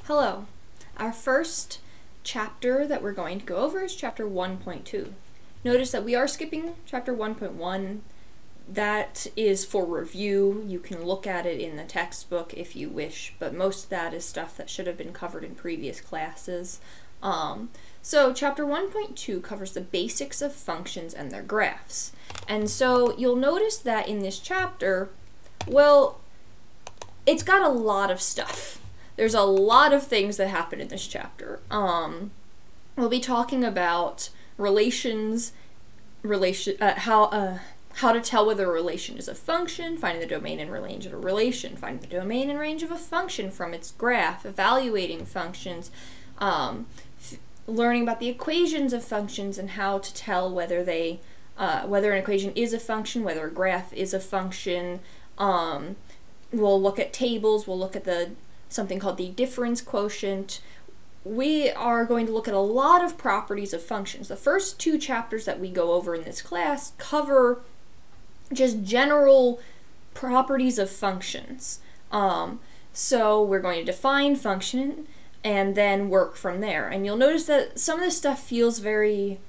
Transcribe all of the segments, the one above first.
Hello. Our first chapter that we're going to go over is chapter 1.2. Notice that we are skipping chapter 1.1. That is for review. You can look at it in the textbook if you wish, but most of that is stuff that should have been covered in previous classes. So chapter 1.2 covers the basics of functions and their graphs. And so you'll notice that in this chapter, well, it's got a lot of stuff. There's a lot of things that happen in this chapter. We'll be talking about relations, how to tell whether a relation is a function, finding the domain and range of a relation, finding the domain and range of a function from its graph, evaluating functions, learning about the equations of functions and how to tell whether whether an equation is a function, whether a graph is a function. We'll look at tables. We'll look at something called the difference quotient. We are going to look at a lot of properties of functions. The first two chapters that we go over in this class cover just general properties of functions. So we're going to define function and then work from there. And you'll notice that some of this stuff feels very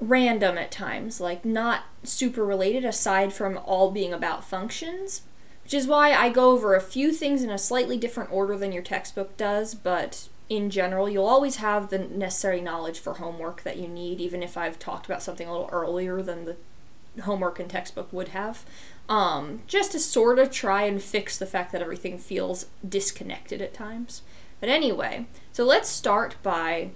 random at times, like not super related aside from all being about functions, which is why I go over a few things in a slightly different order than your textbook does, but in general, you'll always have the necessary knowledge for homework that you need, even if I've talked about something a little earlier than the homework and textbook would have, just to sort of try and fix the fact that everything feels disconnected at times. But anyway, so let's start by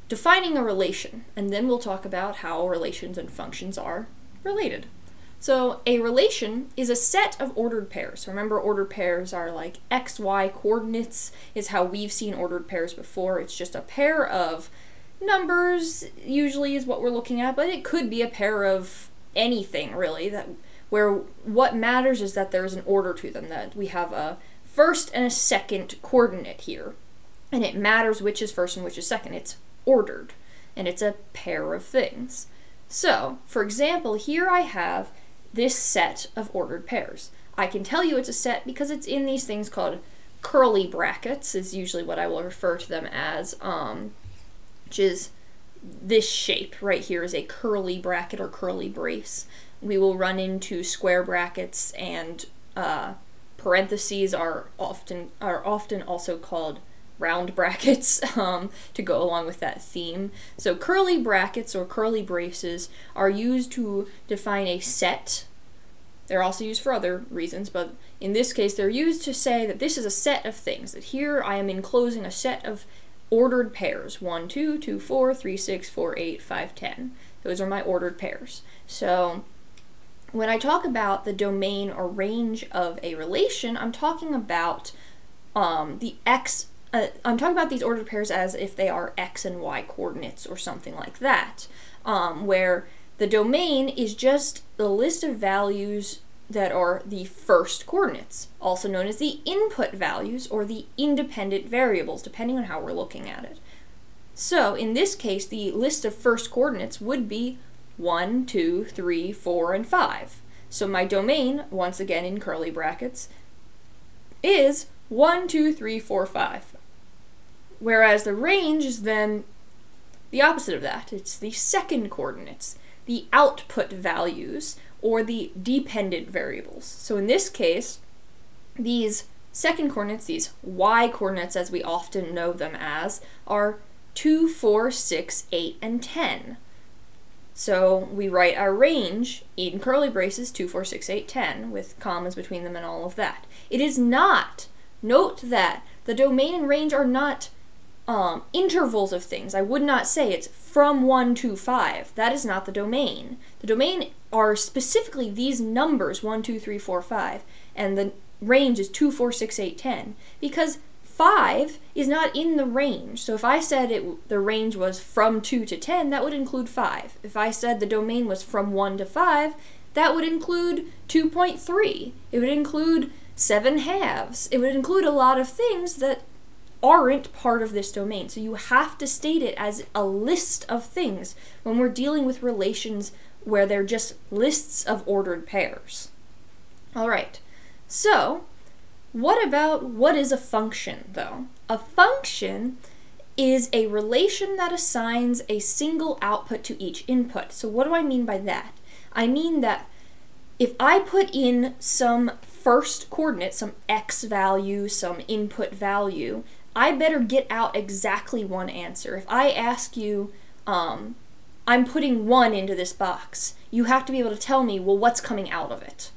defining a relation, and then we'll talk about how relations and functions are related. So a relation is a set of ordered pairs. Remember, ordered pairs are like x, y coordinates is how we've seen ordered pairs before. It's just a pair of numbers, usually is what we're looking at, but it could be a pair of anything, really, where what matters is that there's an order to them, that we have a first and a second coordinate here. And it matters which is first and which is second. It's ordered, and it's a pair of things. So, for example, here I have this set of ordered pairs. I can tell you it's a set because it's in these things called curly brackets, is usually what I will refer to them as, which is this shape right here is a curly bracket or curly brace. We will run into square brackets, and parentheses are often also called round brackets to go along with that theme. So curly brackets or curly braces are used to define a set. They're also used for other reasons, but in this case they're used to say that this is a set of things, that here I am enclosing a set of ordered pairs. 1, 2, 2, 4, 3, 6, 4, 8, 5, 10. Those are my ordered pairs. So when I talk about the domain or range of a relation, I'm talking about I'm talking about these ordered pairs as if they are x and y coordinates or something like that, where the domain is just the list of values that are the first coordinates, also known as the input values or the independent variables, depending on how we're looking at it. So in this case, the list of first coordinates would be 1, 2, 3, 4, and 5. So my domain, once again in curly brackets, is 1, 2, 3, 4, 5. Whereas the range is then the opposite of that. It's the second coordinates, the output values, or the dependent variables. So in this case, these second coordinates, these y coordinates as we often know them as, are 2, 4, 6, 8, and 10. So we write our range in curly braces 2, 4, 6, 8, 10 with commas between them and all of that. It is not, note that the domain and range are not intervals of things. I would not say it's from 1 to 5. That is not the domain. The domain are specifically these numbers 1, 2, 3, 4, 5, and the range is 2, 4, 6, 8, 10, because 5 is not in the range. So if I said the range was from 2 to 10, that would include 5. If I said the domain was from 1 to 5, that would include 2.3. It would include 7 halves. It would include a lot of things that aren't part of this domain. So you have to state it as a list of things when we're dealing with relations where they're just lists of ordered pairs. All right, so what is a function, though? A function is a relation that assigns a single output to each input. So what do I mean by that? I mean that if I put in some first coordinate, some x value, some input value, I better get out exactly one answer. If I ask you, I'm putting 1 into this box, you have to be able to tell me, well, what's coming out of it?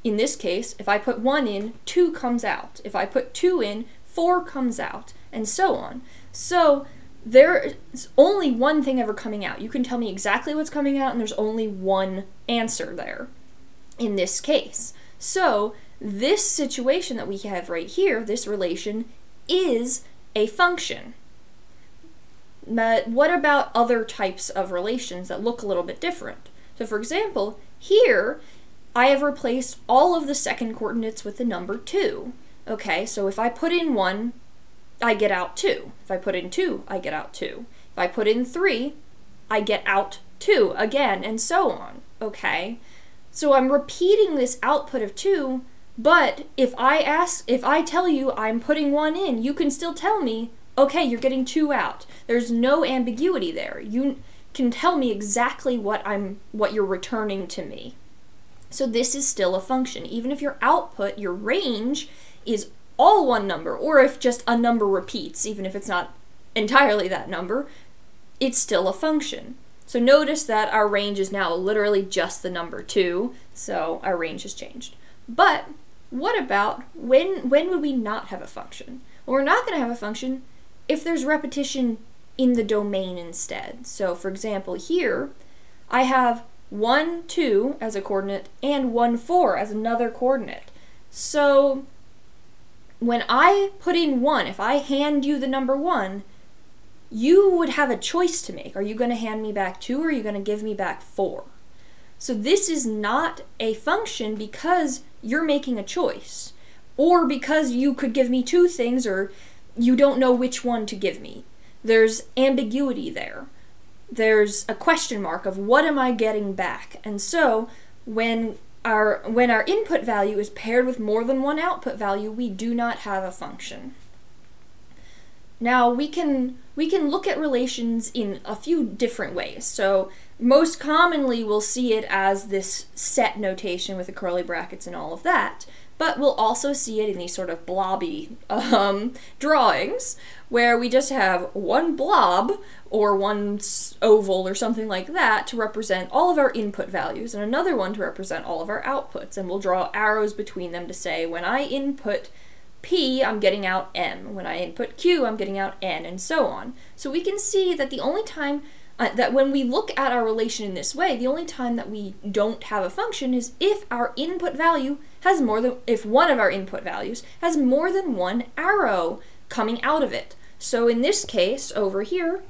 In this case, if I put 1 in, 2 comes out. If I put 2 in, 4 comes out, and so on. So there's only one thing ever coming out. You can tell me exactly what's coming out, and there's only one answer there in this case. So this situation that we have right here, this relation, is a function. But what about other types of relations that look a little bit different? So for example, here I have replaced all of the second coordinates with the number 2. Okay, so if I put in 1, I get out 2. If I put in 2, I get out 2. If I put in 3, I get out 2 again, and so on. Okay, so I'm repeating this output of 2, but if I tell you I'm putting 1 in, you can still tell me, okay, you're getting 2 out. There's no ambiguity there. You can tell me exactly what you're returning to me. So this is still a function. Even if your output, your range, is all one number, or if just a number repeats, even if it's not entirely that number, it's still a function. So notice that our range is now literally just the number 2, so our range has changed. But what about when would we not have a function? Well, we're not going to have a function if there's repetition in the domain instead. So for example, here I have 1, 2 as a coordinate and 1, 4 as another coordinate. So when I put in 1, if I hand you the number 1, you would have a choice to make. Are you going to hand me back 2 or are you going to give me back 4? So this is not a function because you're making a choice, or because you could give me 2 things or you don't know which one to give me. There's ambiguity there. There's a question mark of what am I getting back? And so when our input value is paired with more than one output value, we do not have a function. Now we can look at relations in a few different ways. So most commonly we'll see it as this set notation with the curly brackets and all of that, but we'll also see it in these sort of blobby drawings where we just have one blob or one oval or something like that to represent all of our input values and another one to represent all of our outputs, and we'll draw arrows between them to say when I input P, I'm getting out M. When I input Q, I'm getting out N, and so on. So we can see that the only time that when we look at our relation in this way, the only time that we don't have a function is if our input value has if one of our input values has more than one arrow coming out of it. So in this case, over here,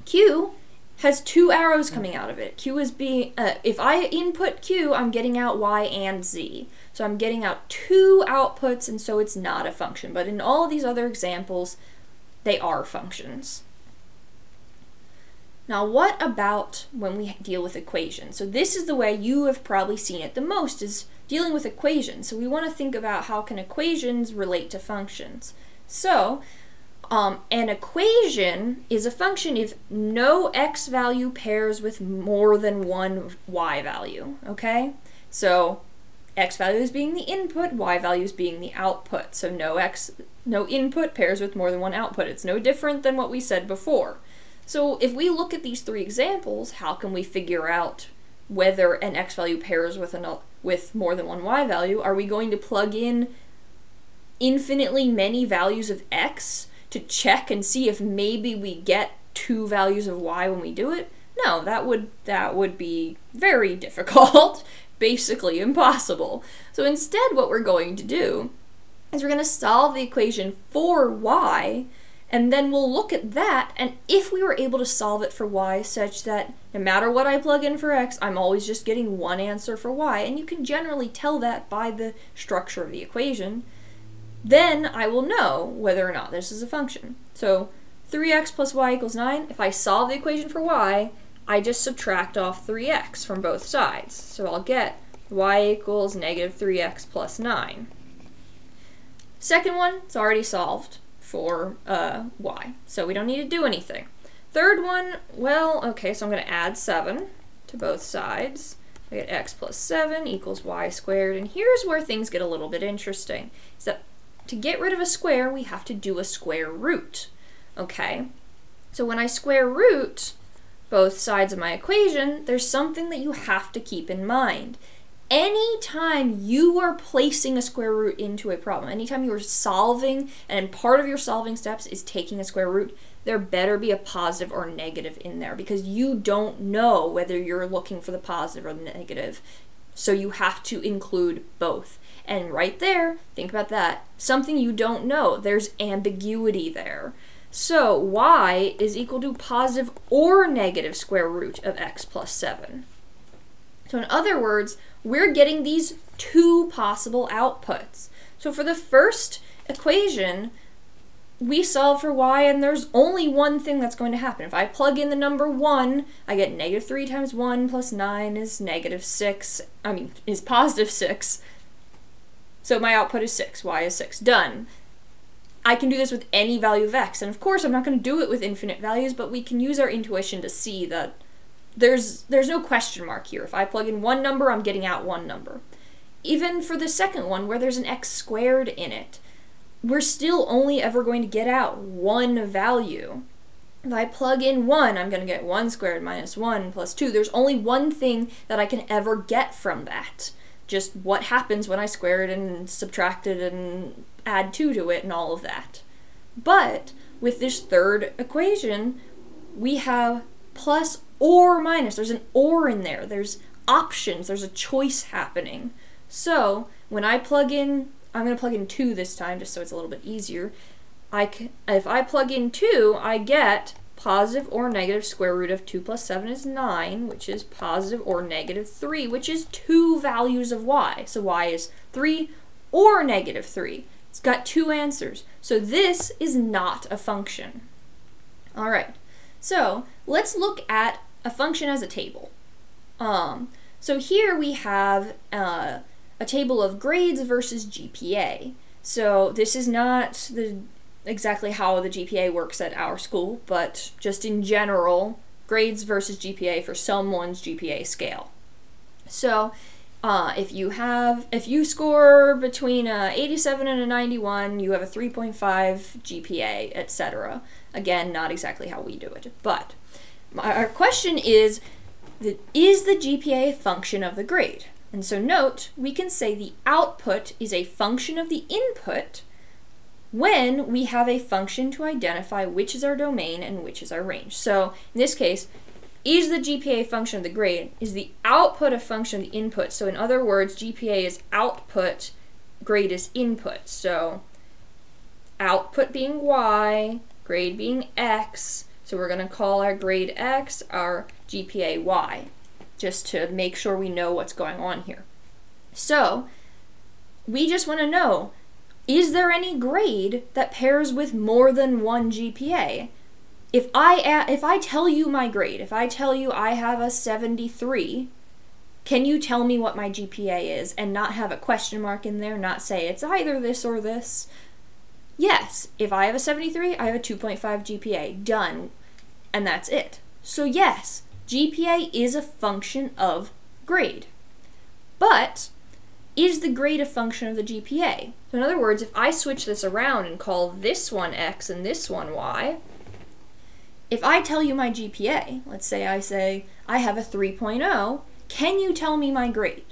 Q has 2 arrows coming out of it. Q is being, if I input Q, I'm getting out Y and Z. So I'm getting out 2 outputs, and so it's not a function. But in all of these other examples, they are functions. Now what about when we deal with equations? So this is the way you have probably seen it the most, is dealing with equations. So we want to think about how can equations relate to functions. So an equation is a function if no x value pairs with more than one y value, okay? So x value is being the input, y value is being the output. So no input pairs with more than one output. It's no different than what we said before. So if we look at these 3 examples, how can we figure out whether an x value pairs with more than one y value? Are we going to plug in infinitely many values of x to check and see if maybe we get 2 values of y when we do it? No, that would be very difficult, basically impossible. So instead what we're going to do is we're going to solve the equation for y, and then we'll look at that, and if we were able to solve it for y such that no matter what I plug in for x, I'm always just getting one answer for y, and you can generally tell that by the structure of the equation, then I will know whether or not this is a function. So 3x plus y equals 9, if I solve the equation for y, I just subtract off 3x from both sides. So I'll get y equals negative 3x plus 9. Second one, it's already solved for y, so we don't need to do anything. Third one, well, okay, so I'm going to add 7 to both sides. I get x plus 7 equals y squared, and here's where things get a little bit interesting. Is that to get rid of a square, we have to do a square root, okay? So when I square root both sides of my equation, there's something that you have to keep in mind. Anytime you are placing a square root into a problem, anytime you are solving, and part of your solving steps is taking a square root, there better be a positive or negative in there, because you don't know whether you're looking for the positive or the negative. So you have to include both. And right there, think about that. Something you don't know. There's ambiguity there. So y is equal to positive or negative square root of x plus 7. So in other words, we're getting these two possible outputs. So for the first equation, we solve for y, and there's only one thing that's going to happen. If I plug in the number 1, I get negative 3 times 1 plus 9 is negative 6, is positive 6. So my output is 6, y is 6, done. I can do this with any value of x, and of course I'm not going to do it with infinite values, but we can use our intuition to see that there's no question mark here. If I plug in one number, I'm getting out one number. Even for the second one, where there's an x squared in it, we're still only ever going to get out one value. If I plug in 1, I'm going to get 1 squared minus 1 plus 2. There's only one thing that I can ever get from that. Just what happens when I square it and subtract it and add 2 to it and all of that. But with this third equation, we have plus or minus. There's an or in there. There's options. There's a choice happening. So when I plug in, I'm going to plug in 2 this time just so it's a little bit easier. If I plug in 2, I get positive or negative square root of 2 plus 7 is 9, which is positive or negative 3, which is two values of y. So y is 3 or negative 3. It's got two answers. So this is not a function. All right, so let's look at a function as a table. So here we have a table of grades versus GPA. So this is not exactly how the GPA works at our school, but just in general, grades versus GPA for someone's GPA scale. So if you score between a 87 and a 91, you have a 3.5 GPA, etc. Again, not exactly how we do it, but our question is the GPA a function of the grade? And so note, we can say the output is a function of the input when we have a function to identify which is our domain and which is our range. So in this case, is the GPA a function of the grade? Is the output a function of the input? So in other words, GPA is output, grade is input. So output being y, grade being x. So we're going to call our grade x our GPA y, just to make sure we know what's going on here. So we just want to know, is there any grade that pairs with more than one GPA? If I tell you my grade, if I tell you I have a 73, can you tell me what my GPA is and not have a question mark in there, not say it's either this or this? Yes, if I have a 73, I have a 2.5 GPA, done, and that's it. So yes, GPA is a function of grade, but is the grade a function of the GPA? So in other words, if I switch this around and call this one x and this one y, if I tell you my GPA, let's say I have a 3.0, can you tell me my grade?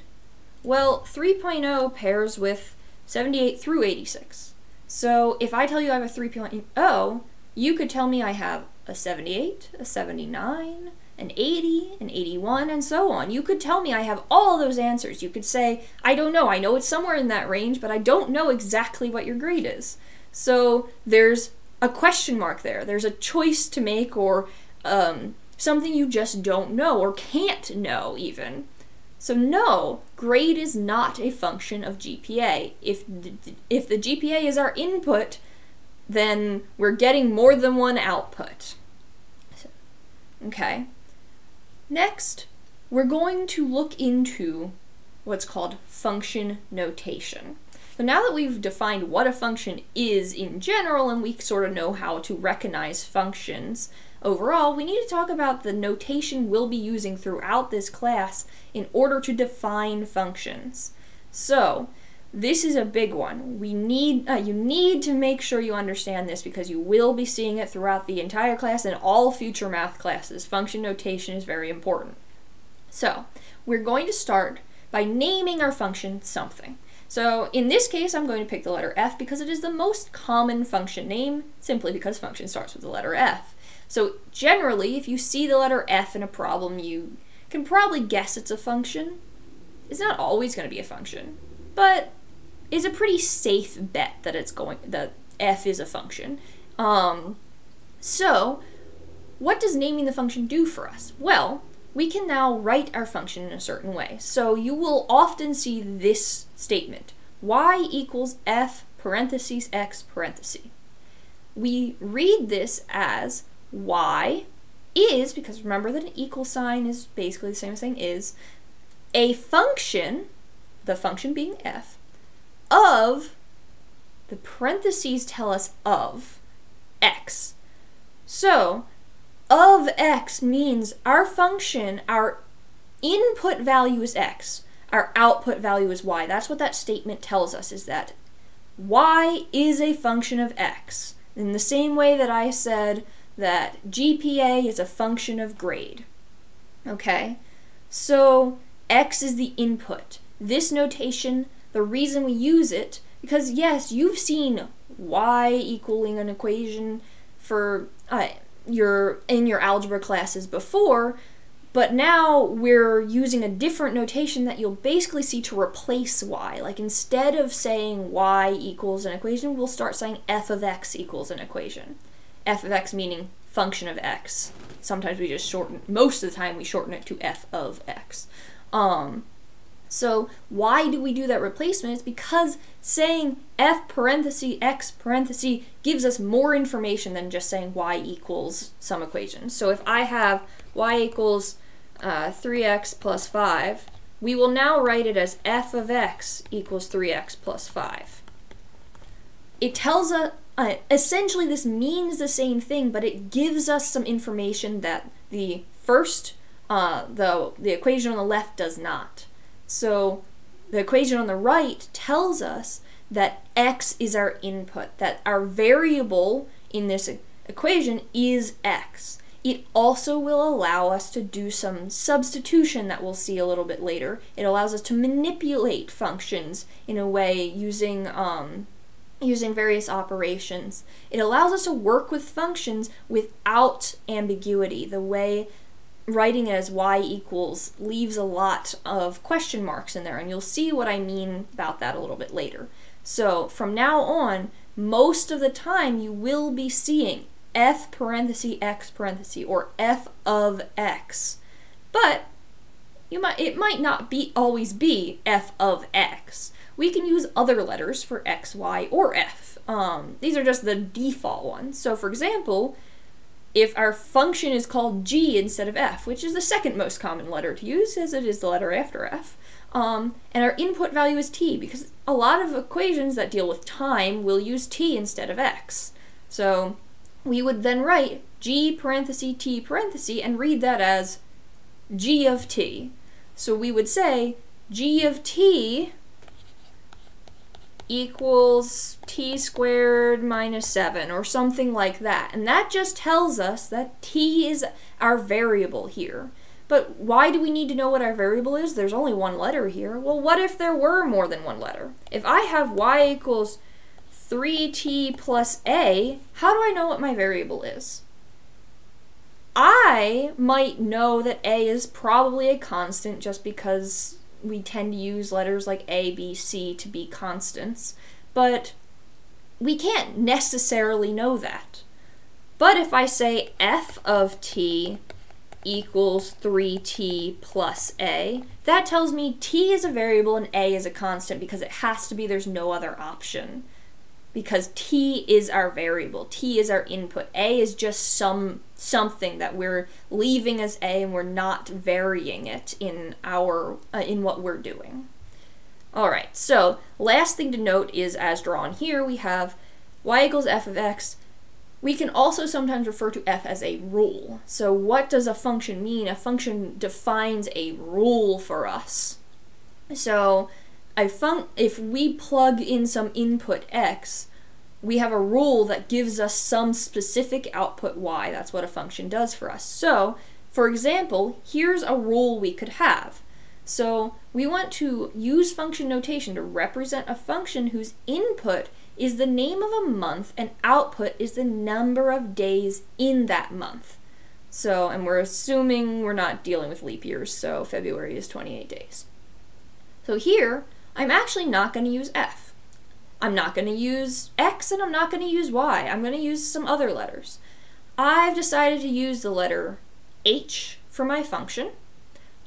Well, 3.0 pairs with 78 through 86. So if I tell you I have a 3.0, you could tell me I have a 78, a 79, an 80, an 81, and so on. You could tell me I have all those answers. You could say, I don't know, I know it's somewhere in that range, but I don't know exactly what your grade is. So there's a question mark there. There's a choice to make, or something you just don't know or can't know even. So no, grade is not a function of GPA. If the GPA is our input, then we're getting more than one output. Okay. Next, we're going to look into what's called function notation. So now that we've defined what a function is in general and we sort of know how to recognize functions overall, we need to talk about the notation we'll be using throughout this class in order to define functions. So this is a big one. You need to make sure you understand this because you will be seeing it throughout the entire class and all future math classes. Function notation is very important. So we're going to start by naming our function something. So in this case, I'm going to pick the letter F because it is the most common function name, simply because function starts with the letter F. So generally, if you see the letter F in a problem, you can probably guess it's a function. It's not always going to be a function, but it's a pretty safe bet that that F is a function. So what does naming the function do for us? Well, we can now write our function in a certain way. So you will often see this statement, y equals f parentheses x parentheses. We read this as y is, because remember that an equal sign is basically the same as saying is, a function, the function being f, of, the parentheses tell us of, x. So, of x means our function, our input value is x, our output value is y. That's what that statement tells us, is that y is a function of x. In the same way that I said that GPA is a function of grade. Okay? So, x is the input. This notation, the reason we use it, because yes, you've seen y equaling an equation for in your algebra classes before, but now we're using a different notation that you'll basically see to replace y. Like instead of saying y equals an equation, we'll start saying f of x equals an equation. F of x meaning function of x. Sometimes we just most of the time we shorten it to f of x. So why do we do that replacement? It's because saying f parenthesis x parenthesis gives us more information than just saying y equals some equation. So if I have y equals 3x plus 5, we will now write it as f of x equals 3x plus 5. It tells us, essentially this means the same thing, but it gives us some information that the first, the equation on the left does not. So the equation on the right tells us that x is our input, that our variable in this equation is x. It also will allow us to do some substitution that we'll see a little bit later. It allows us to manipulate functions in a way using various operations. It allows us to work with functions without ambiguity. The way writing it as y equals leaves a lot of question marks in there, and you'll see what I mean about that a little bit later. So from now on, most of the time you will be seeing f parenthesis x parenthesis or f of x, but it might not always be f of x. We can use other letters for x, y, or f. These are just the default ones. So for example, if our function is called g instead of f, which is the second most common letter to use, as it is the letter after f, and our input value is t, because a lot of equations that deal with time will use t instead of x. So we would then write g parenthesis t parenthesis and read that as g of t. So we would say g of t equals t squared minus 7 or something like that. And that just tells us that t is our variable here. But why do we need to know what our variable is? There's only one letter here. Well, what if there were more than one letter? If I have y equals 3t plus a, how do I know what my variable is? I might know that a is probably a constant just because we tend to use letters like A, B, C to be constants, but we can't necessarily know that. But if I say f of t equals 3t plus a, that tells me t is a variable and a is a constant because it has to be, there's no other option. Because t is our variable, t is our input, a is just something that we're leaving as a and we're not varying it in what we're doing. Alright, so last thing to note is, as drawn here, we have y equals f of x. We can also sometimes refer to f as a rule. So what does a function mean? A function defines a rule for us. So if we plug in some input x, we have a rule that gives us some specific output y. That's what a function does for us. So, for example, here's a rule we could have. So we want to use function notation to represent a function whose input is the name of a month and output is the number of days in that month. So, and we're assuming we're not dealing with leap years, so February is 28 days. So here, I'm actually not going to use f. I'm not going to use x and I'm not going to use y. I'm going to use some other letters. I've decided to use the letter h for my function,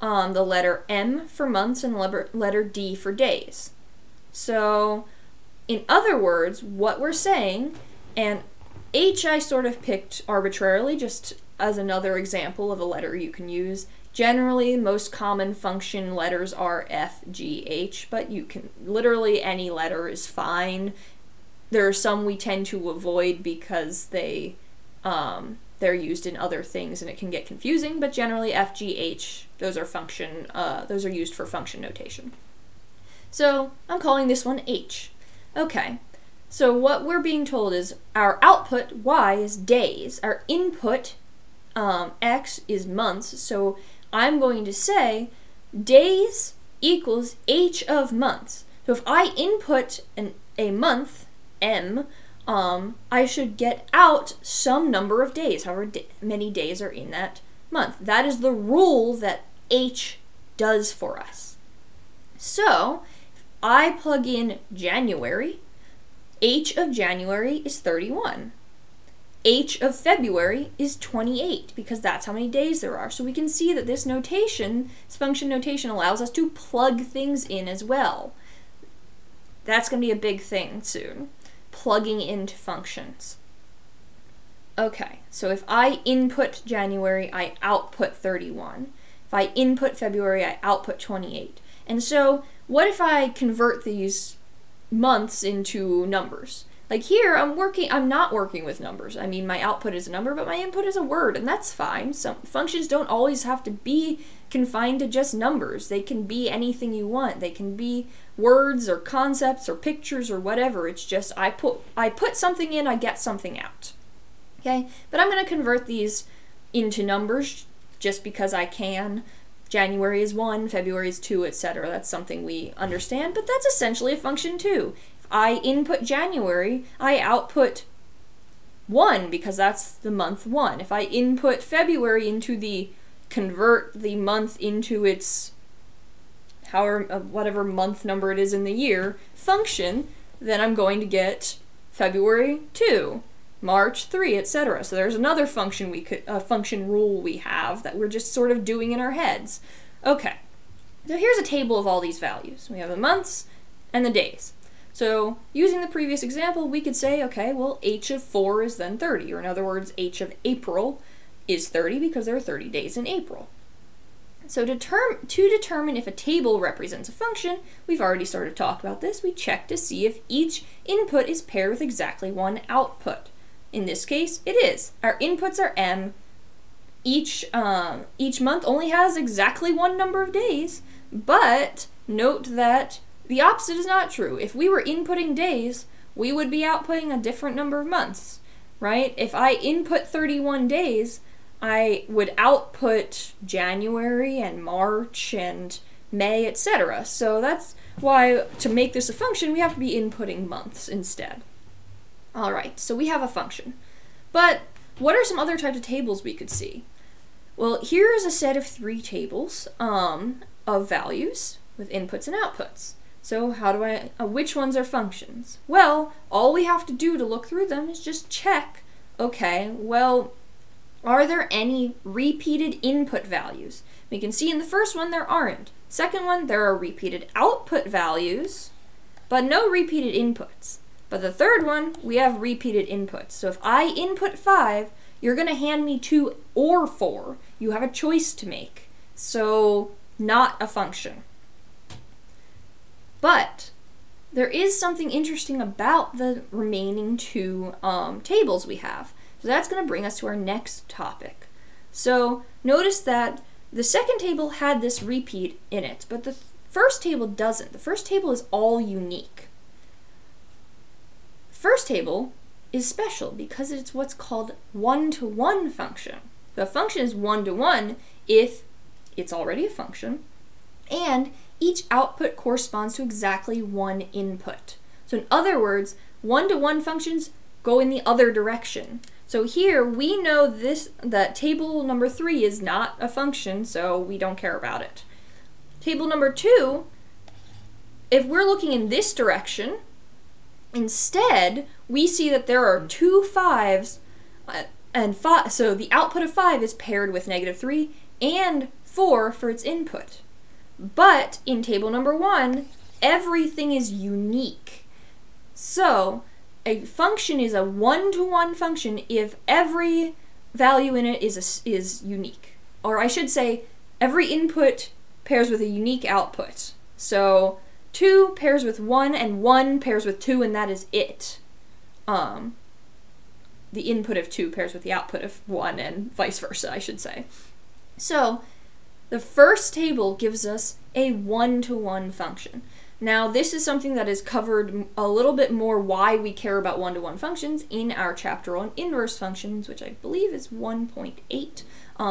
the letter m for months, and letter d for days. So, in other words, what we're saying, and h I sort of picked arbitrarily just as another example of a letter you can use. Generally, most common function letters are F, G, H, but you can, literally any letter is fine. There are some we tend to avoid because they're used in other things and it can get confusing, but generally F, G, H, those are used for function notation. So I'm calling this one H. Okay, so what we're being told is our output, y, is days. Our input, x, is months. So I'm going to say days equals h of months. So if I input a month, m, I should get out some number of days, however many days are in that month. That is the rule that h does for us. So if I plug in January, h of January is 31. H of February is 28, because that's how many days there are. So we can see that this notation, this function notation, allows us to plug things in as well. That's going to be a big thing soon, plugging into functions. Okay, so if I input January, I output 31. If I input February, I output 28. And so, what if I convert these months into numbers? Like here, I'm not working with numbers. I mean, my output is a number, but my input is a word, and that's fine. Some functions don't always have to be confined to just numbers. They can be anything you want. They can be words or concepts or pictures or whatever. It's just I put something in, I get something out. Okay? But I'm going to convert these into numbers just because I can. January is 1, February is 2, etc. That's something we understand, but that's essentially a function too. I input January, I output 1 because that's the month 1. If I input February convert the month into its whatever month number it is in the year function, then I'm going to get February 2, March 3, etc. So there's another function function rule we have that we're just sort of doing in our heads. Okay, so here's a table of all these values. We have the months and the days. So, using the previous example, we could say, okay, well, h of 4 is then 30, or in other words, h of April is 30 because there are 30 days in April. So, to determine if a table represents a function, we've already sort of talked about this, we check to see if each input is paired with exactly one output. In this case, it is. Our inputs are m. Each month only has exactly one number of days, but note that the opposite is not true. If we were inputting days, we would be outputting a different number of months, right? If I input 31 days, I would output January and March and May, etc. So that's why, to make this a function, we have to be inputting months instead. Alright, so we have a function. But what are some other types of tables we could see? Well, here is a set of 3 tables of values with inputs and outputs. So which ones are functions? Well, all we have to do to look through them is just check, okay, well, are there any repeated input values? We can see in the first one there aren't. Second one, there are repeated output values, but no repeated inputs. But the third one, we have repeated inputs. So if I input 5, you're going to hand me 2 or 4. You have a choice to make. So, not a function. But there is something interesting about the remaining two tables we have. So that's going to bring us to our next topic. So notice that the second table had this repeat in it, but the first table doesn't. The first table is all unique. First table is special because it's what's called one-to-one function. The function is one-to-one if it's already a function, and each output corresponds to exactly one input. So in other words, one-to-one functions go in the other direction. So here we know that table number 3 is not a function, so we don't care about it. Table number 2, if we're looking in this direction, instead we see that there are two 5s, and so the output of 5 is paired with -3 and 4 for its input. But in table number 1, everything is unique. So a function is a one-to-one function if every value in it is unique. Or I should say, every input pairs with a unique output. So 2 pairs with 1, and 1 pairs with 2, and that is it. The input of 2 pairs with the output of 1, and vice versa, I should say. So the first table gives us a one-to-one function. Now, this is something that is covered a little bit more why we care about one-to-one functions in our chapter on inverse functions, which I believe is 1.8.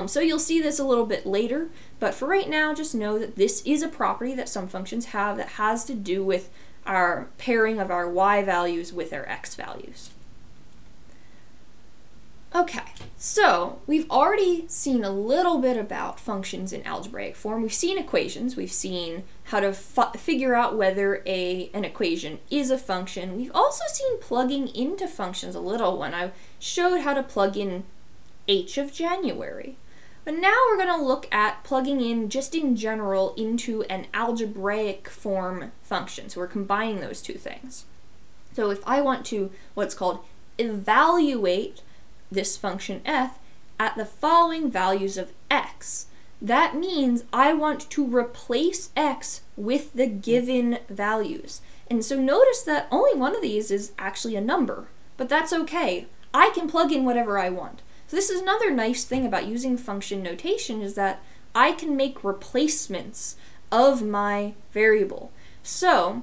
So you'll see this a little bit later, but for right now, just know that this is a property that some functions have that has to do with our pairing of our y values with our x values. Okay, so we've already seen a little bit about functions in algebraic form. We've seen equations. We've seen how to figure out whether an equation is a function. We've also seen plugging into functions a little when I showed how to plug in h of January. But now we're going to look at plugging in just in general into an algebraic form function. So we're combining those two things. So if I want to what's called evaluate this function f at the following values of x. That means I want to replace x with the given values. And so notice that only one of these is actually a number, but that's okay. I can plug in whatever I want. So this is another nice thing about using function notation, is that I can make replacements of my variable. So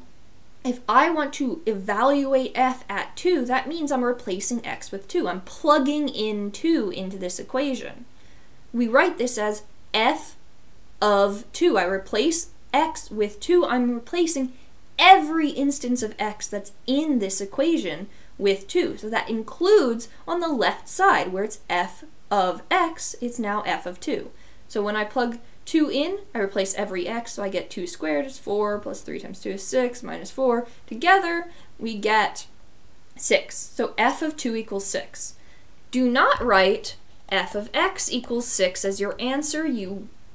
if I want to evaluate f at 2, that means I'm replacing x with 2. I'm plugging in 2 into this equation. We write this as f of 2. I replace x with 2. I'm replacing every instance of x that's in this equation with 2. So that includes on the left side where it's f of x, it's now f of 2. So when I plug 2 in, I replace every x, so I get 2 squared is 4, plus 3 times 2 is 6, minus 4. Together, we get 6. So f of 2 equals 6. Do not write f of x equals 6 as your answer.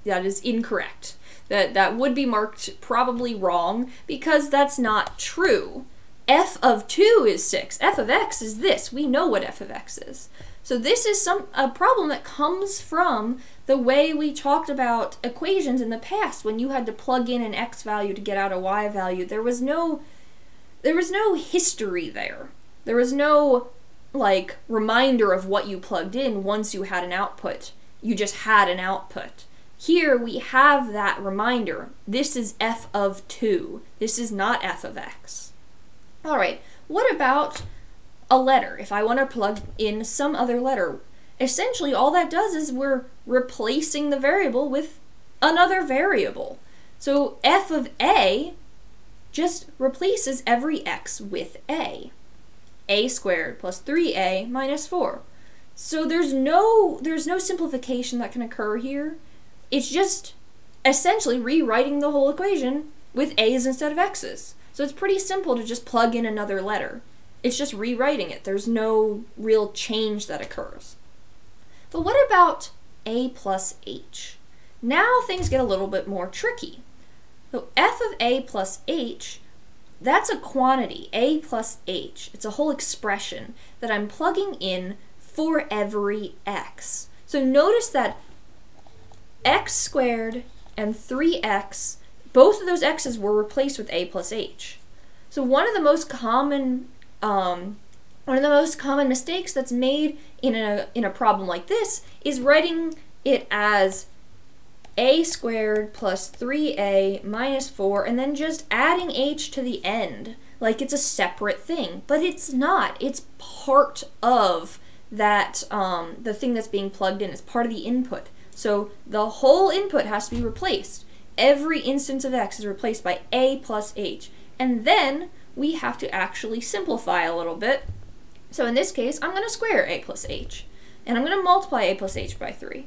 That is incorrect. That would be marked probably wrong, because that's not true. F of 2 is 6. F of x is this. We know what f of x is. So this is a problem that comes from the way we talked about equations in the past. When you had to plug in an x value to get out a y value, there was no history there. There was no like reminder of what you plugged in once you had an output. You just had an output. Here we have that reminder. This is f of 2. This is not f of x. All right, what about a letter? If I want to plug in some other letter, essentially all that does is we're replacing the variable with another variable. So f of a just replaces every x with a squared plus 3a minus 4. So there's no simplification that can occur here. It's just essentially rewriting the whole equation with a's instead of x's. So it's pretty simple to just plug in another letter. It's just rewriting it. There's no real change that occurs. But what about a plus h? Now things get a little bit more tricky. So f of a plus h, that's a quantity, a plus h. It's a whole expression that I'm plugging in for every x. So notice that x squared and 3x both of those x's were replaced with a plus h. So one of the most common mistakes that's made in a problem like this is writing it as a squared plus 3a minus 4 and then just adding h to the end like it's a separate thing. But it's not. It's part of that, the thing that's being plugged in. It's part of the input. So the whole input has to be replaced. Every instance of x is replaced by a plus h. And then we have to actually simplify a little bit. So in this case, I'm going to square a plus h. And I'm going to multiply a plus h by 3.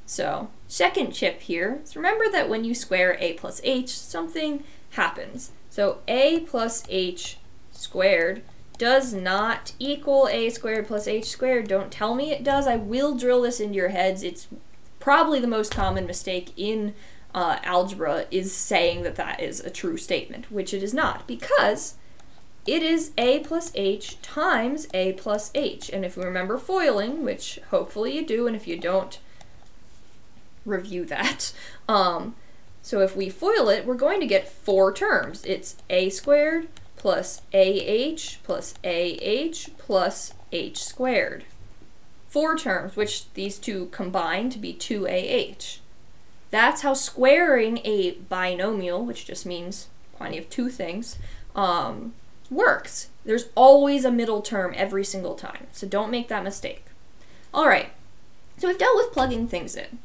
So, second tip here is remember that when you square a plus h, something happens. So a plus h squared does not equal a squared plus h squared. Don't tell me it does. I will drill this into your heads. It's probably the most common mistake in algebra is saying that that is a true statement, which it is not, because it is a plus h times a plus h. And if you remember foiling, which hopefully you do, and if you don't, review that. So if we FOIL it, we're going to get 4 terms. It's a squared plus ah plus plus h squared. 4 terms, which these two combine to be 2ah. That's how squaring a binomial, which just means quantity of 2 things, works. There's always a middle term every single time, so don't make that mistake. Alright, so we've dealt with plugging things in.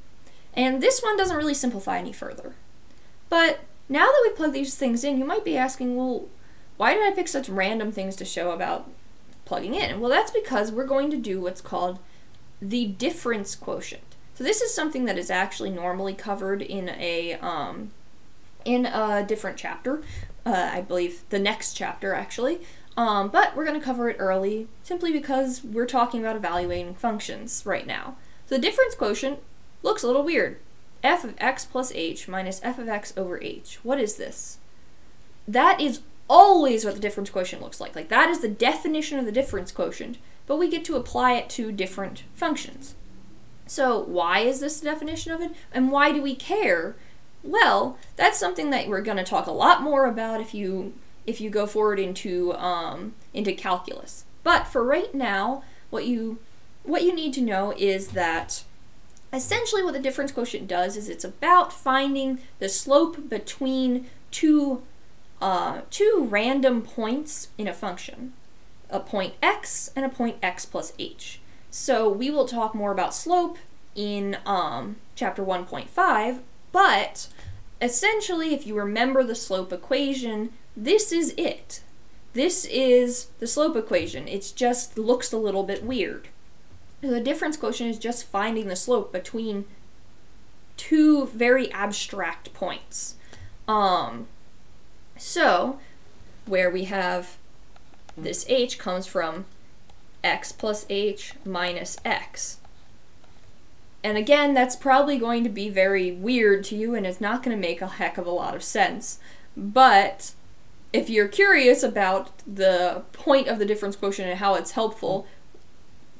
And this one doesn't really simplify any further. But now that we plug these things in, you might be asking, well, why did I pick such random things to show about plugging in? Well, that's because we're going to do what's called the difference quotient. So this is something that is actually normally covered in a different chapter. I believe the next chapter, actually. But we're going to cover it early, simply because we're talking about evaluating functions right now. So the difference quotient looks a little weird. F of x plus h minus f of x over h. What is this? That is always what the difference quotient looks like. Like, that is the definition of the difference quotient, but we get to apply it to different functions. So why is this the definition of it? And why do we care? Well, that's something that we're going to talk a lot more about if you go forward into calculus. But for right now, what you need to know is that essentially what the difference quotient does is it's about finding the slope between two random points in a function, a point x and a point x plus h. So we will talk more about slope in chapter 1.5, but essentially if you remember the slope equation, this is it. This is the slope equation. It just looks a little bit weird. The difference quotient is just finding the slope between 2 very abstract points. So, where we have this h comes from x plus h minus x. And again, that's probably going to be very weird to you, and it's not going to make a heck of a lot of sense. But if you're curious about the point of the difference quotient and how it's helpful,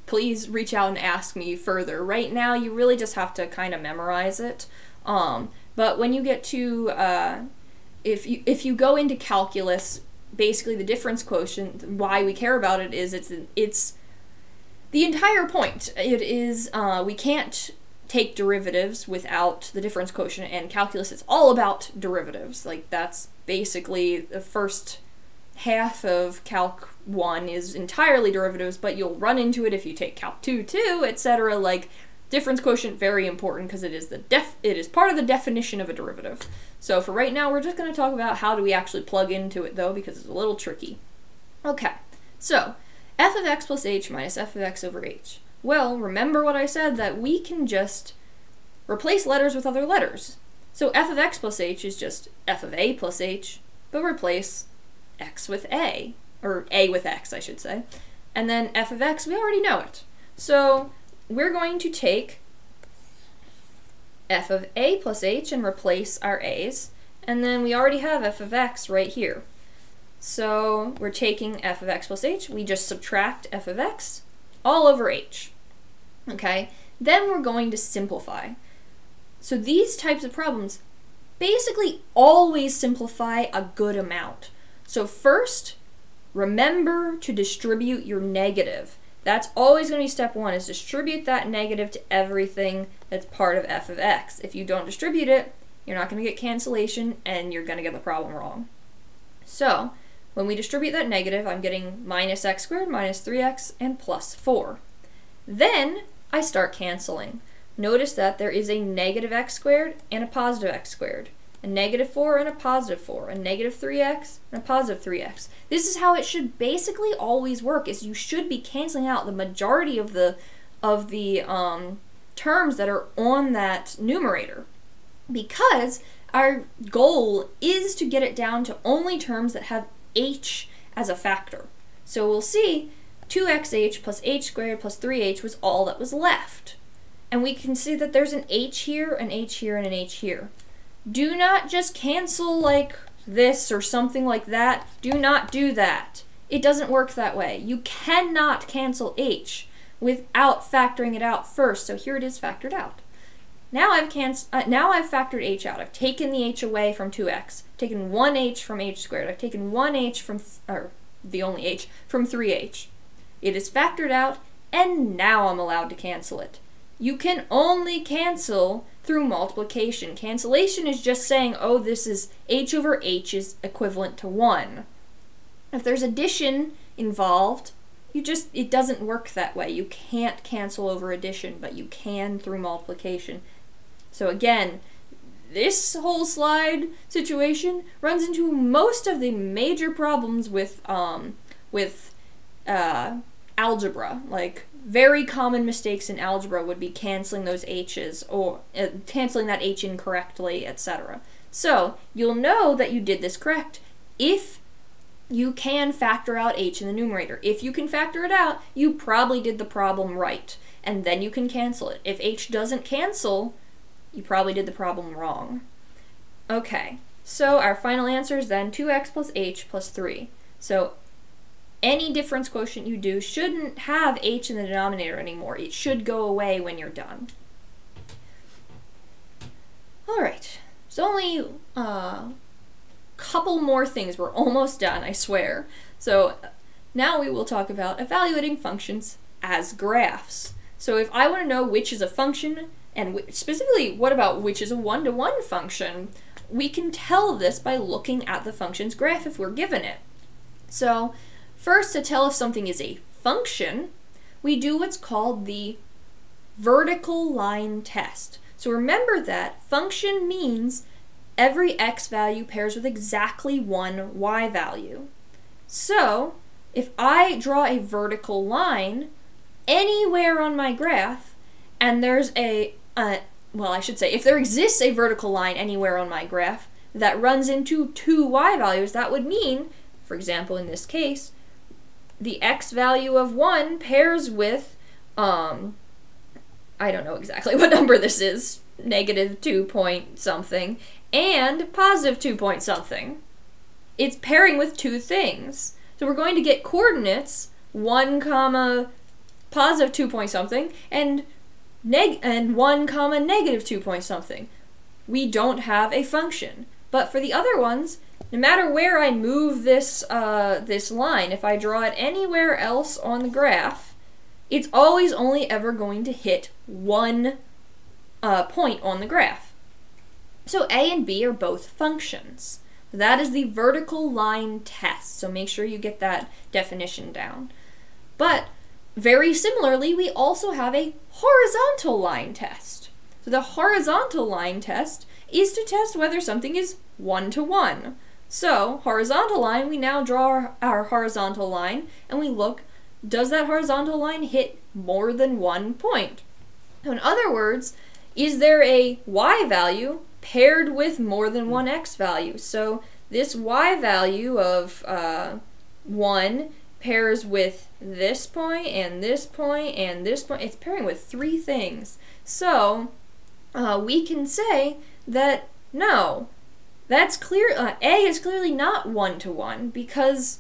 please reach out and ask me further. Right now, you really just have to kind of memorize it. But when you get to, if you go into calculus, basically the difference quotient, why we care about it is it's the entire point. It is, we can't take derivatives without the difference quotient, and calculus is all about derivatives. Like, that's basically the first half of Calc 1 is entirely derivatives, but you'll run into it if you take Calc 2 too, etc. Like, difference quotient, very important because it is part of the definition of a derivative. So for right now, we're just going to talk about how do we actually plug into it, though, because it's a little tricky. Okay, so f of x plus h minus f of x over h. Well, remember what I said, that we can just replace letters with other letters. So f of x plus h is just f of a plus h, but replace x with a, or a with x, I should say. And then f of x, we already know it. So we're going to take f of a plus h and replace our a's, and then we already have f of x right here. So we're taking f of x plus h, we just subtract f of x all over h. Okay, then we're going to simplify. So these types of problems basically always simplify a good amount. So first, remember to distribute your negative. That's always going to be step one, is distribute that negative to everything that's part of f of x. If you don't distribute it, you're not going to get cancellation and you're going to get the problem wrong. So, when we distribute that negative, I'm getting minus x squared, minus 3x, and plus 4. Then, I start canceling. Notice that there is a negative x squared and a positive x squared, a negative 4 and a positive 4, a negative 3x and a positive 3x. This is how it should basically always work, is you should be canceling out the majority of the terms that are on that numerator, because our goal is to get it down to only terms that have h as a factor. So we'll see 2xh plus h squared plus 3h was all that was left. And we can see that there's an h here, an h here, and an h here. Do not just cancel like this or something like that. Do not do that. It doesn't work that way. You cannot cancel h without factoring it out first. So here it is factored out. Now I've factored h out. I've taken the h away from 2x, taken 1h from h squared. I've taken 1h from, or the only h, from 3h. It is factored out, and now I'm allowed to cancel it. You can only cancel through multiplication. Cancellation is just saying, oh, this is h over h is equivalent to 1. If there's addition involved, it doesn't work that way. You can't cancel over addition, but you can through multiplication. So again, this whole slide situation runs into most of the major problems with algebra. Like, very common mistakes in algebra would be canceling those h's or canceling that h incorrectly, etc. So you'll know that you did this correct if you can factor out h in the numerator. If you can factor it out, you probably did the problem right, and then you can cancel it. If h doesn't cancel, you probably did the problem wrong. Okay, so our final answer is then 2x plus h plus 3. So any difference quotient you do shouldn't have h in the denominator anymore. It should go away when you're done. Alright, so only a couple more things. We're almost done, I swear. So now we will talk about evaluating functions as graphs. So if I want to know which is a function, and specifically what about which is a one-to-one function, we can tell this by looking at the function's graph if we're given it. So first, to tell if something is a function, we do what's called the vertical line test. So remember that function means every x value pairs with exactly one y value. So if I draw a vertical line anywhere on my graph, and there's if there exists a vertical line anywhere on my graph that runs into two y values, that would mean, for example in this case, the x value of 1 pairs with, I don't know exactly what number this is, negative 2 point something, and positive 2 point something. It's pairing with two things. So we're going to get coordinates 1 comma positive 2 point something and 1 comma negative 2 point something. We don't have a function. But for the other ones, no matter where I move this this line, if I draw it anywhere else on the graph, it's always only ever going to hit one point on the graph. So A and B are both functions. That is the vertical line test, so make sure you get that definition down. But very similarly, we also have a horizontal line test. So the horizontal line test is to test whether something is one-to-one. So, horizontal line, we now draw our horizontal line, and we look, does that horizontal line hit more than 1 point? So in other words, is there a y value paired with more than one x value? So this y value of 1 pairs with this point, and this point, and this point. It's pairing with 3 things. So we can say that, no, that's clear. A is clearly not one-to-one because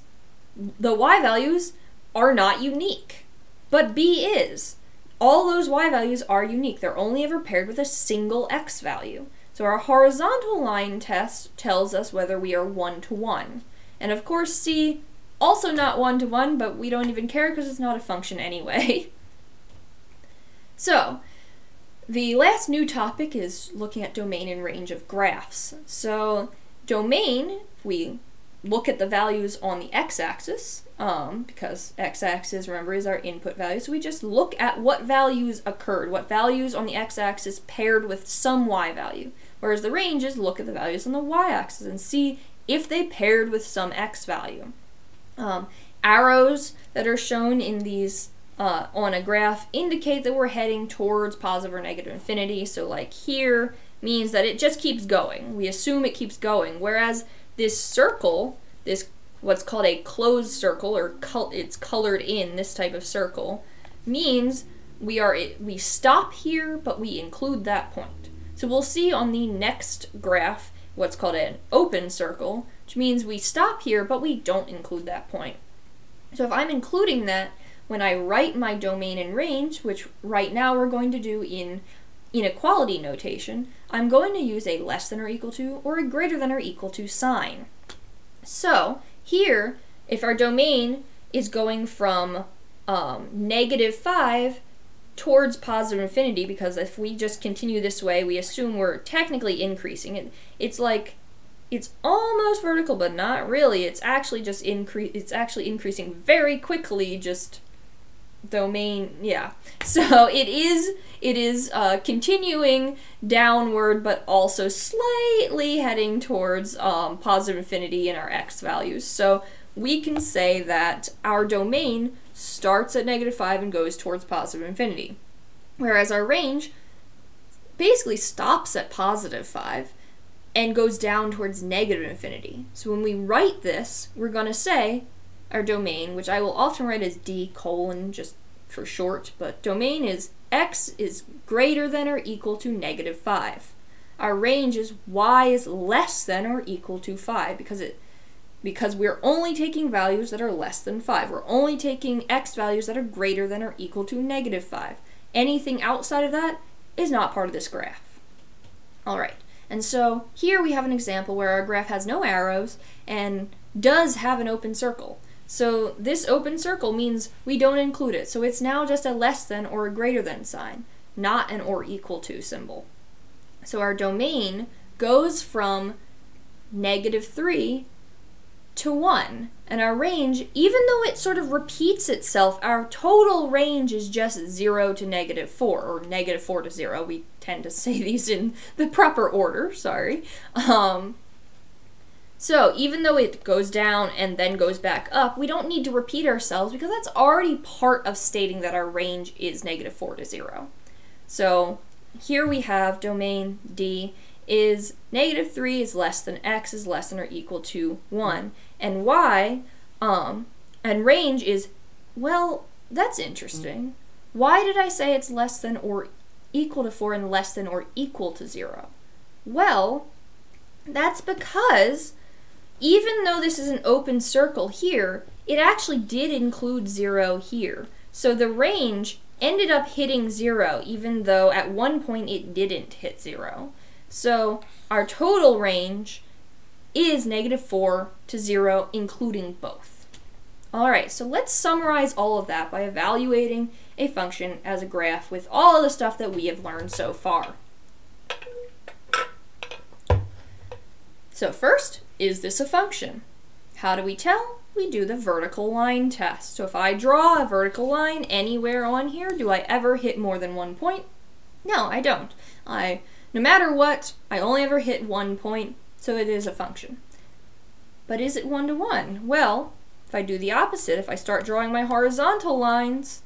the y values are not unique, but B is. All those y values are unique. They're only ever paired with a single x value. So our horizontal line test tells us whether we are 1-to-1. And of course C, also not 1-to-1, but we don't even care because it's not a function anyway. So, the last new topic is looking at domain and range of graphs. So, domain, we look at the values on the x-axis, because x-axis, remember, is our input value. So we just look at what values occurred, what values on the x-axis paired with some y value. Whereas the range is look at the values on the y-axis and see if they paired with some x value. Arrows that are shown in these on a graph indicate that we're heading towards positive or negative infinity. So like here means that it just keeps going. We assume it keeps going. Whereas this circle, this what's called a closed circle, or it's colored in, this type of circle, means we stop here, but we include that point. So we'll see on the next graph what's called an open circle, which means we stop here, but we don't include that point. So if I'm including that, when I write my domain and range, which right now we're going to do in inequality notation, I'm going to use a less than or equal to or a greater than or equal to sign. So here, if our domain is going from -5 towards positive infinity, because if we just continue this way, we assume we're technically increasing. It's like, it's almost vertical, but not really. It's actually just increasing very quickly, just domain, yeah. So it is continuing downward, but also slightly heading towards positive infinity in our x values. So we can say that our domain starts at -5 and goes towards positive infinity, whereas our range basically stops at +5 and goes down towards negative infinity. So when we write this, we're going to say our domain, which I will often write as d colon just for short, but domain is x is greater than or equal to -5. Our range is y is less than or equal to 5, because we're only taking values that are less than 5. We're only taking x values that are greater than or equal to -5. Anything outside of that is not part of this graph. All right, and so here we have an example where our graph has no arrows and does have an open circle. So this open circle means we don't include it. So it's now just a less than or a greater than sign, not an or equal to symbol. So our domain goes from -3 to 1, and our range, even though it sort of repeats itself, our total range is just 0 to -4, or -4 to 0. We tend to say these in the proper order, sorry. So even though it goes down and then goes back up, we don't need to repeat ourselves because that's already part of stating that our range is -4 to 0. So here we have domain D is -3 is less than x is less than or equal to 1, and y, and range is, well, that's interesting. Why did I say it's less than or equal to 4 and less than or equal to 0? Well, that's because even though this is an open circle here, it actually did include 0 here. So the range ended up hitting 0, even though at one point it didn't hit 0. So our total range is -4 to 0, including both. Alright, so let's summarize all of that by evaluating a function as a graph with all of the stuff that we have learned so far. So first, is this a function? How do we tell? We do the vertical line test. So if I draw a vertical line anywhere on here, do I ever hit more than one point? No, I don't. No matter what, I only ever hit one point, so it is a function. But is it 1-to-1? Well, if I do the opposite, if I start drawing my horizontal lines,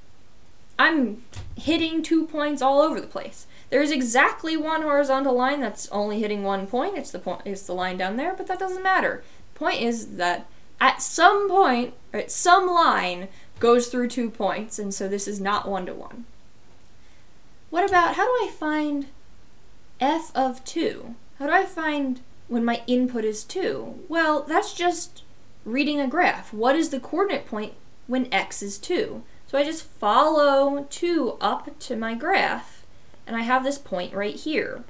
I'm hitting 2 points all over the place. There's exactly one horizontal line that's only hitting 1 point. It's the line down there, but that doesn't matter. The point is that at some point, or at some line, goes through 2 points, and so this is not 1-to-1. What about, how do I find f of 2? How do I find when my input is 2? Well, that's just reading a graph. What is the coordinate point when x is 2? So I just follow 2 up to my graph, and I have this point right here.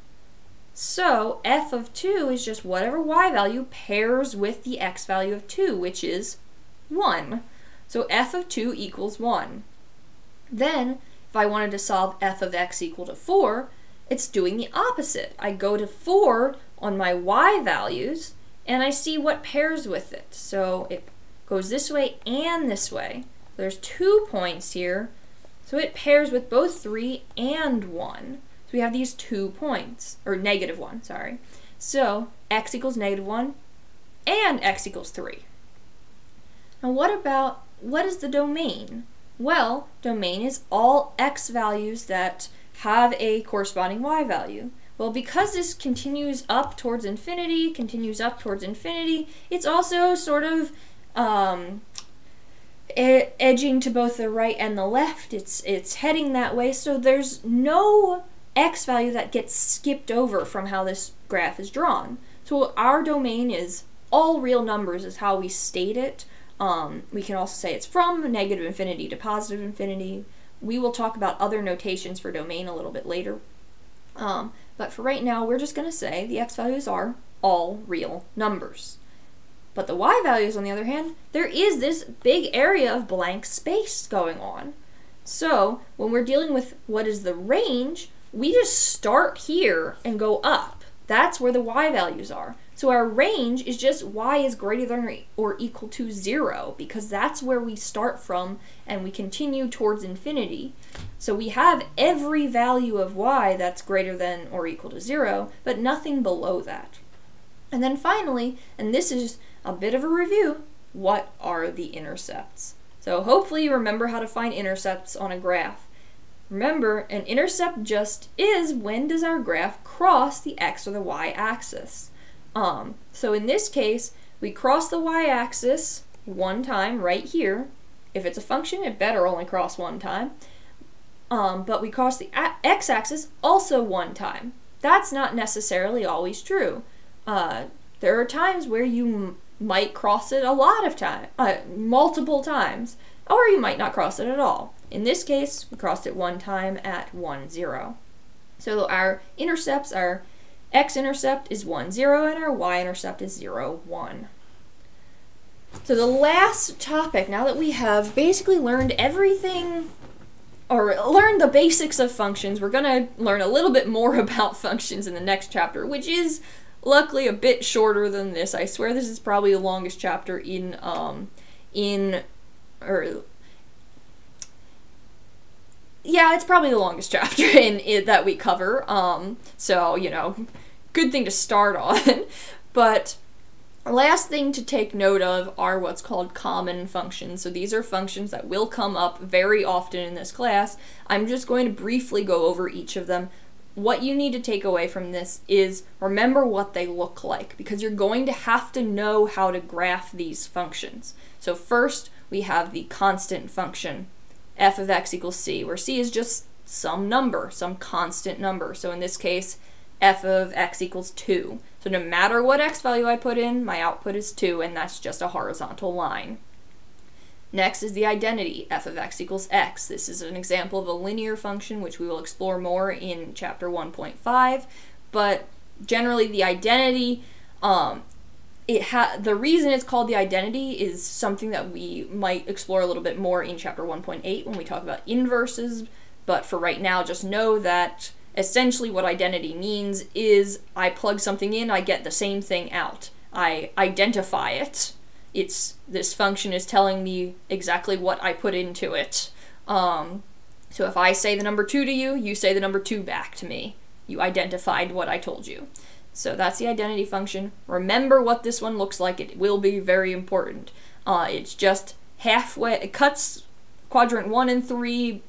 So f of 2 is just whatever y value pairs with the x value of 2, which is 1. So f of 2 equals 1. Then, if I wanted to solve f of x equal to 4, it's doing the opposite. I go to 4 on my y values, and I see what pairs with it. So it goes this way and this way. There's 2 points here, so it pairs with both 3 and 1. So we have these 2 points, or negative 1, sorry. So x equals negative 1 and x equals 3. Now what is the domain? Well, domain is all x values that have a corresponding y value. Well, because this continues up towards infinity, it's also sort of edging to both the right and the left. It's heading that way, so there's no x value that gets skipped over from how this graph is drawn. So our domain is all real numbers is how we state it. We can also say it's from negative infinity to positive infinity. We will talk about other notations for domain a little bit later. But for right now, we're just going to say the x values are all real numbers. But the y values, on the other hand, there is this big area of blank space going on. So when we're dealing with what is the range, we just start here and go up. That's where the y values are. So our range is just y is greater than or equal to 0, because that's where we start from and we continue towards infinity. So we have every value of y that's greater than or equal to 0, but nothing below that. And then finally, and this is a bit of a review, what are the intercepts? So hopefully you remember how to find intercepts on a graph. Remember, an intercept just is when does our graph cross the x or the y axis. So in this case, we cross the y-axis one time right here. If it's a function, it better only cross one time. But we cross the x-axis also one time. That's not necessarily always true. There are times where you might cross it a lot of times, multiple times, or you might not cross it at all. In this case, we crossed it one time at 1, 0. So our intercepts are x-intercept is 1, 0, and our y-intercept is 0, 1. So the last topic, now that we have basically learned everything, or learned the basics of functions, we're going to learn a little bit more about functions in the next chapter, which is luckily a bit shorter than this. I swear this is probably the longest chapter yeah, it's probably the longest chapter that we cover, so, you know, good thing to start on. But last thing to take note of are what's called common functions. So these are functions that will come up very often in this class. I'm just going to briefly go over each of them. What you need to take away from this is remember what they look like, because you're going to have to know how to graph these functions. So first, we have the constant function, f of x equals c, where c is just some number, some constant number. So in this case, f of x equals 2. So no matter what x value I put in, my output is 2, and that's just a horizontal line. Next is the identity, f of x equals x. This is an example of a linear function, which we will explore more in chapter 1.5, but generally the identity, the reason it's called the identity is something that we might explore a little bit more in chapter 1.8 when we talk about inverses, but for right now, just know that essentially what identity means is I plug something in, I get the same thing out. I identify it. This function is telling me exactly what I put into it. So if I say the number 2 to you, you say the number 2 back to me. You identified what I told you. So that's the identity function. Remember what this one looks like. It will be very important. It's just halfway, it cuts quadrant 1 and 3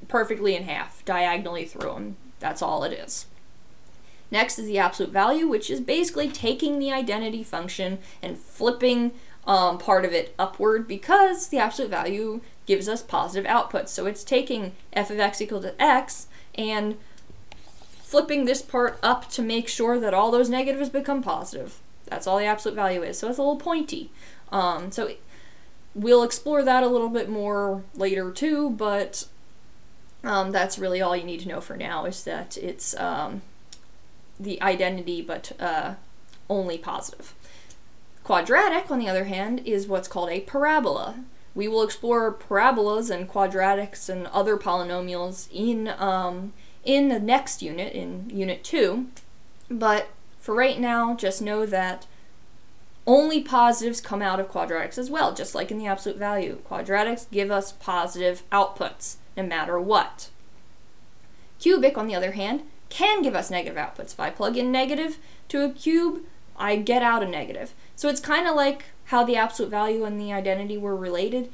perfectly in half, diagonally through them. That's all it is. Next is the absolute value, which is basically taking the identity function and flipping part of it upward, because the absolute value gives us positive outputs. So it's taking f of x equal to x and flipping this part up to make sure that all those negatives become positive. That's all the absolute value is. So it's a little pointy. So we'll explore that a little bit more later too, but that's really all you need to know for now, is that it's the identity, but only positive. Quadratic, on the other hand, is what's called a parabola. We will explore parabolas and quadratics and other polynomials in the next unit, in Unit 2, but for right now, just know that only positives come out of quadratics as well, just like in the absolute value. Quadratics give us positive outputs, no matter what. Cubic, on the other hand, can give us negative outputs. If I plug in negative to a cube, I get out a negative. So it's kind of like how the absolute value and the identity were related.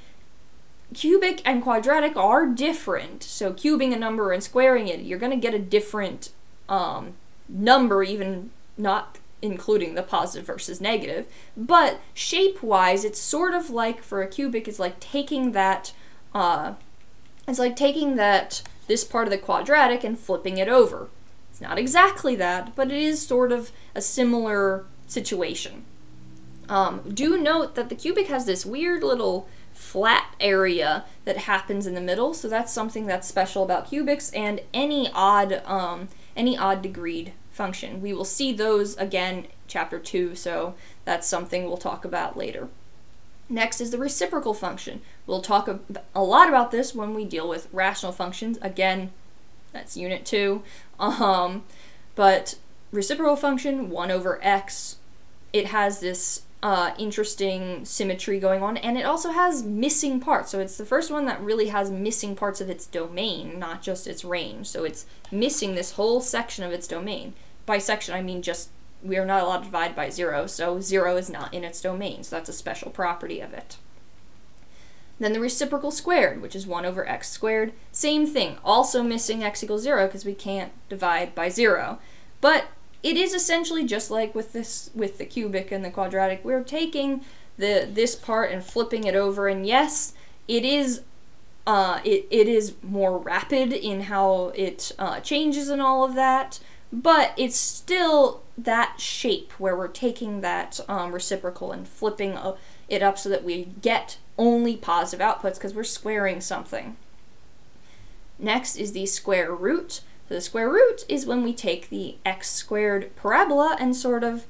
Cubic and quadratic are different. So cubing a number and squaring it, you're going to get a different number, even not including the positive versus negative. But shape-wise, it's sort of like, for a cubic, it's like taking that, this part of the quadratic and flipping it over. It's not exactly that, but it is sort of a similar situation. Do note that the cubic has this weird little flat area that happens in the middle, so that's something that's special about cubics and any odd degreed function. We will see those again chapter 2, so that's something we'll talk about later. Next is the reciprocal function. We'll talk a lot about this when we deal with rational functions. Again, that's Unit 2. But reciprocal function, 1 over x, it has this interesting symmetry going on, and it also has missing parts. So it's the first one that really has missing parts of its domain, not just its range. So it's missing this whole section of its domain. By section, I mean just we are not allowed to divide by 0, so 0 is not in its domain, so that's a special property of it. Then the reciprocal squared, which is 1 over x squared. Same thing, also missing x equals 0 because we can't divide by 0. But it is essentially just like with the cubic and the quadratic. We're taking this part and flipping it over, and yes, it is more rapid in how it changes and all of that, but it's still that shape where we're taking that reciprocal and flipping it up so that we get only positive outputs because we're squaring something. Next is the square root. So the square root is when we take the x squared parabola and sort of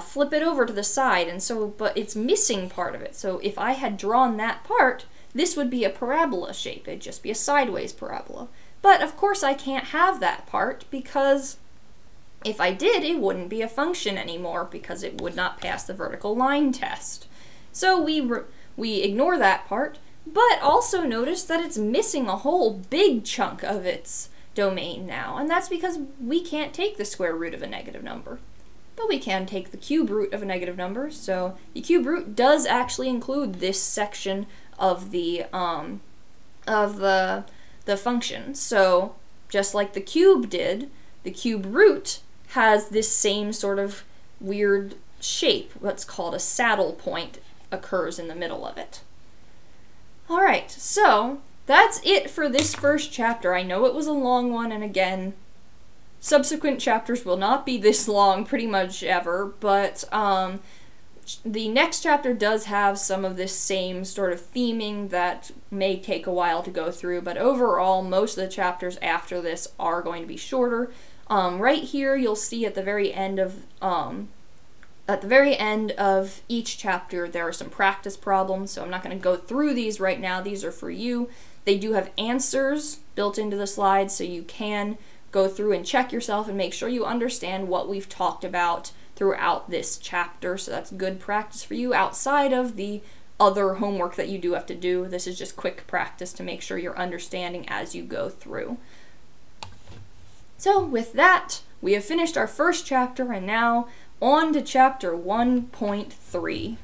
flip it over to the side, and so, but it's missing part of it. So if I had drawn that part, this would be a parabola shape. It'd just be a sideways parabola. But of course I can't have that part because if I did, it wouldn't be a function anymore because it would not pass the vertical line test. So we ignore that part, but also notice that it's missing a whole big chunk of its domain now, and that's because we can't take the square root of a negative number. But we can take the cube root of a negative number, so the cube root does actually include this section of the function. So just like the cube did, the cube root has this same sort of weird shape. What's called a saddle point occurs in the middle of it. Alright, so that's it for this first chapter. I know it was a long one, and again, subsequent chapters will not be this long pretty much ever, but the next chapter does have some of this same sort of theming that may take a while to go through, but overall, most of the chapters after this are going to be shorter. Right here, you'll see at the very end of each chapter, there are some practice problems, so I'm not going to go through these right now. These are for you. They do have answers built into the slides, so you can go through and check yourself and make sure you understand what we've talked about throughout this chapter. So that's good practice for you outside of the other homework that you do have to do. This is just quick practice to make sure you're understanding as you go through. So with that, we have finished our first chapter, and now on to chapter 1.3.